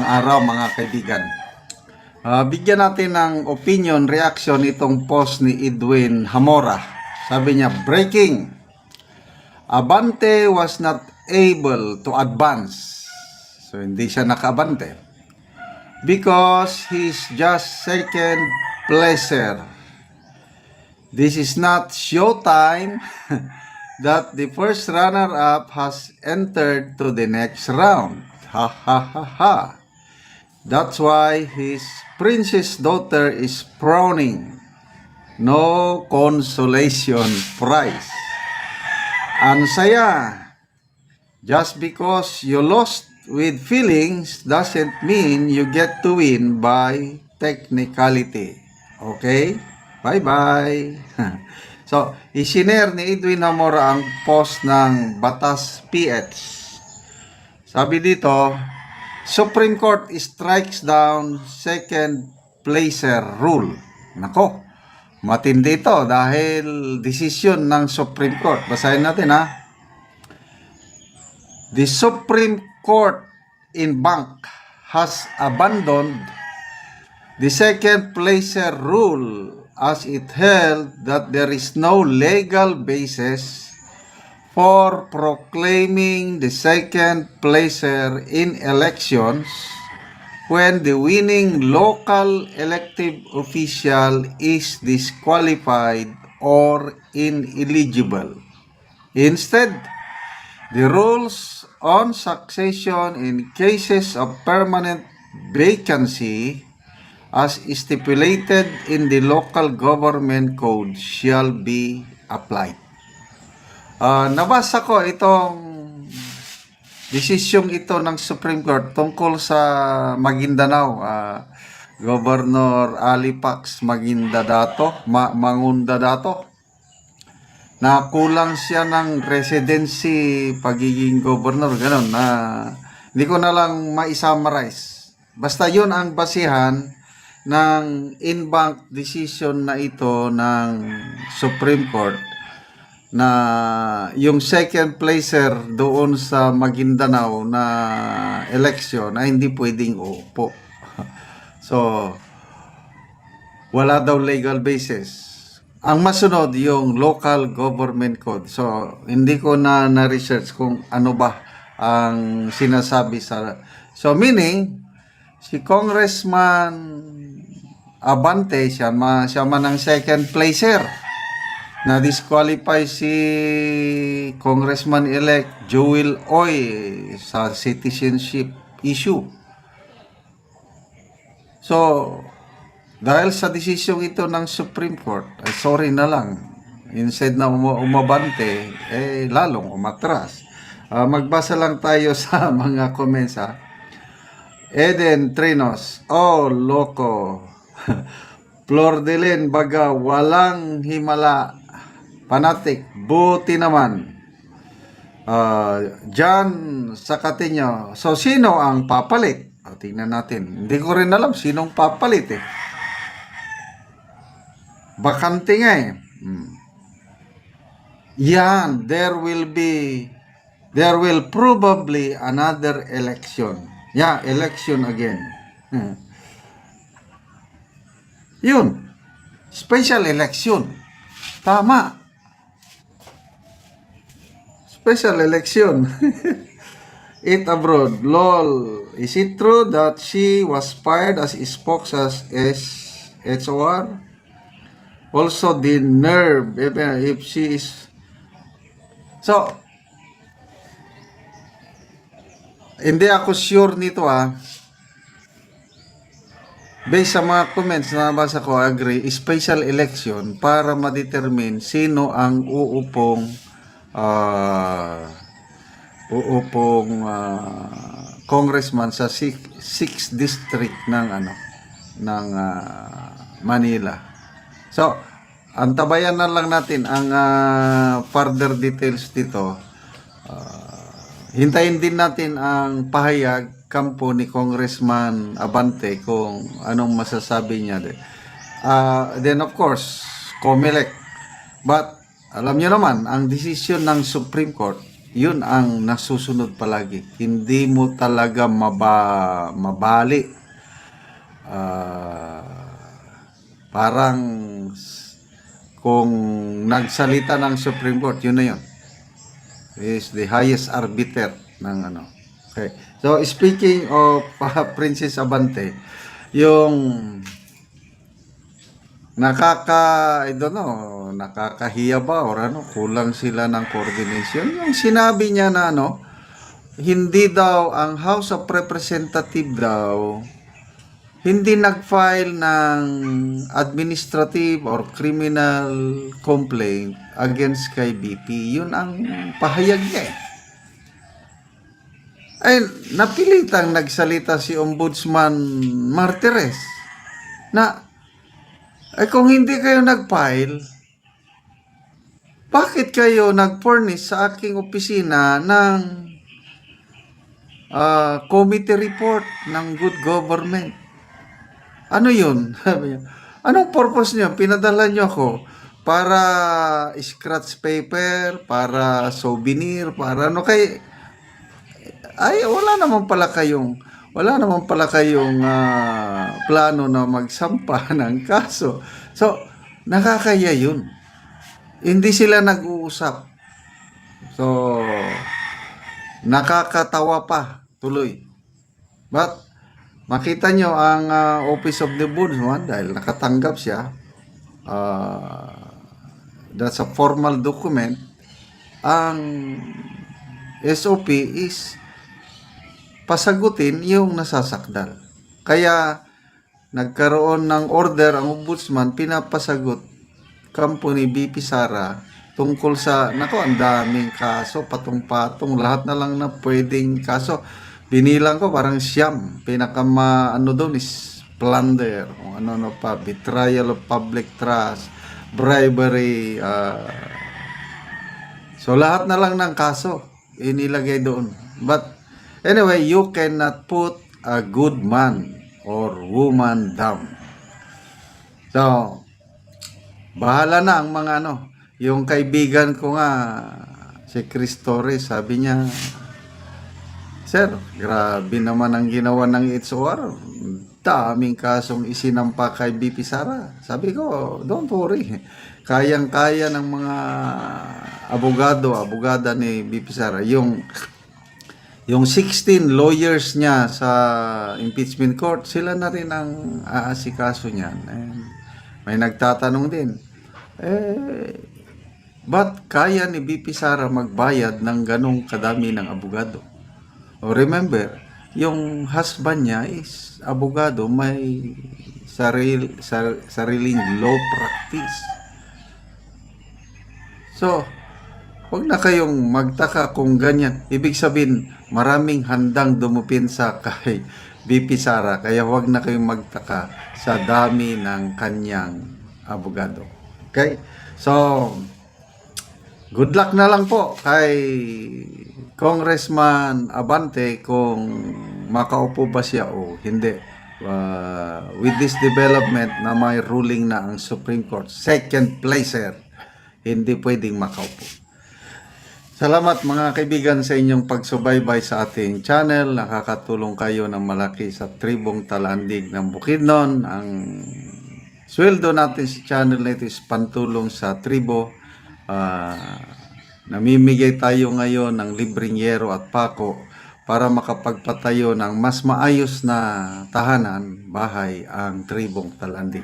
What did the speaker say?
araw mga kaibigan. Bigyan natin ng opinion, reaction itong post ni Edwin Hamora. Sabi niya, breaking. Abante was not able to advance. So hindi siya naka-abante. Because he's just second placer. This is not showtime that the first runner-up has entered to the next round. Ha ha ha ha. That's why his princess daughter is frowning. No consolation prize. Ang saya. Just because you lost with feelings doesn't mean you get to win by technicality. Okay? Bye-bye. So, isinare ni Edwin Hamora ang post ng Batas PH. Sabi dito, Supreme Court strikes down second placer rule. Nako, matindi ito dahil desisyon ng Supreme Court. Basahin natin ha. The Supreme Court in Bank has abandoned the second placer rule as it held that there is no legal basis for proclaiming the second placer in elections when the winning local elective official is disqualified or ineligible. Instead, the rules on succession in cases of permanent vacancy as stipulated in the local government code shall be applied. Nabasa ko itong desisyong ito ng Supreme Court tungkol sa Maguindanao. Governor Alipax Mangundadato na kulang siya ng residency pagiging governor, ganun na hindi ko na lang ma-summarize. Basta yun ang basihan ng in-bank decision na ito ng Supreme Court na yung second placer doon sa Maguindanao na election ay hindi pwedeng uupo. So, wala daw legal basis. Ang masunod yung local government code. So, hindi ko na-research kung ano ba ang sinasabi sa... So, meaning, si Congressman Abante, siya man ang second placer. Na-disqualify si Congressman-elect Joel Oy sa citizenship issue. So, dahil sa desisyon ito ng Supreme Court, ay sorry na lang. Instead na umabante, lalong umatras. Magbasa lang tayo sa mga comments ha. Eden Trinos, oh, loko. Flor Delen, baga, walang himala. Panatik, buti naman. John Sacateño, so sino ang papalit? Tingnan natin. Hindi ko rin alam sinong papalit eh. Bakante nga eh. Yan, there will probably another election. Yeah, election again. Yun. Special election. Tama. Special election. It abroad. Lol. Is it true that she was fired as spokesman as SHOR? Also the nerve if she is... So, hindi ako sure nito based sa mga comments na nabasa ko, agree, special election para ma-determine sino ang uupong congressman sa 6th district ng Manila. So, antabayan na lang natin ang further details dito. Hintayin din natin ang pahayag kampo ni Congressman Abante kung anong masasabi niya. Then of course, COMELEC. But alam niyo naman, ang desisyon ng Supreme Court, yun ang nasusunod palagi. Hindi mo talaga mabali. Ah, parang kung nagsalita ng Supreme Court, yun na yun. Is the highest arbiter ng ano. Okay. So, speaking of Princess Abante, yung I don't know, nakakahiya ba or ano, kulang sila ng coordination. Yung sinabi niya na ano, hindi daw ang House of Representative daw hindi nag-file ng administrative or criminal complaint against kay BP. Yun ang pahayag niya eh. Ay, napilitang nagsalita si Ombudsman Martires na ay kung hindi kayo nag-file, bakit kayo nag-furnish sa aking opisina ng committee report ng good government? Ano yun? Sabi niya. Anong purpose niyo? Pinadala niyo ako para scratch paper, para souvenir, para ano kay ay wala naman pala kayong plano na magsampa ng kaso. So, nakakaya yun. Hindi sila nag-uusap. So, nakakatawa pa tuloy. But, makita nyo ang Office of the Ombudsman dahil nakatanggap siya. That's a formal document. Ang SOP is pasagutin yung nasasakdal. Kaya nagkaroon ng order ang ombudsman, pinapasagot kampo ni BP Sara tungkol sa, ang daming kaso, patong-patong, lahat na lang na pwedeng kaso. Binilang ko parang siyam, ano doon is plunder, ano pa, betrayal of public trust, bribery, so lahat na lang ng kaso inilagay doon. But anyway, you cannot put a good man or woman down. So, bahala na ang mga yung kaibigan ko nga, si Chris Torres, sabi niya, Sir, grabe naman ang ginawa ng HOR. Daming kasong isinampa kay BP Sara. Sabi ko, don't worry. Kayang-kaya ng mga abogada ni BP Sara. Yung 16 lawyers niya sa impeachment court, sila na rin ang aasikaso niyan. And may nagtatanong din, ba't kaya ni BP Sara magbayad ng ganong kadami ng abogado? O remember, yung husband niya is abogado, may sariling law practice. So, huwag na kayong magtaka kung ganyan. Ibig sabihin, maraming handang dumupinsa kay BP Sara, kaya huwag na kayong magtaka sa dami ng kanyang abogado. Okay? So, good luck na lang po kay Congressman Abante kung makaupo ba siya o hindi. With this development na may ruling na ang Supreme Court, second placer, hindi pwedeng makaupo. Salamat mga kaibigan sa inyong pagsubaybay sa ating channel. Nakakatulong kayo ng malaki sa Tribong Talandig ng Bukidnon. Ang sweldo natin sa channel na ito is pantulong sa tribo. Namimigay tayo ngayon ng libreng yero at pako para makapagpatayo ng mas maayos na tahanan, bahay ang Tribong Talandig.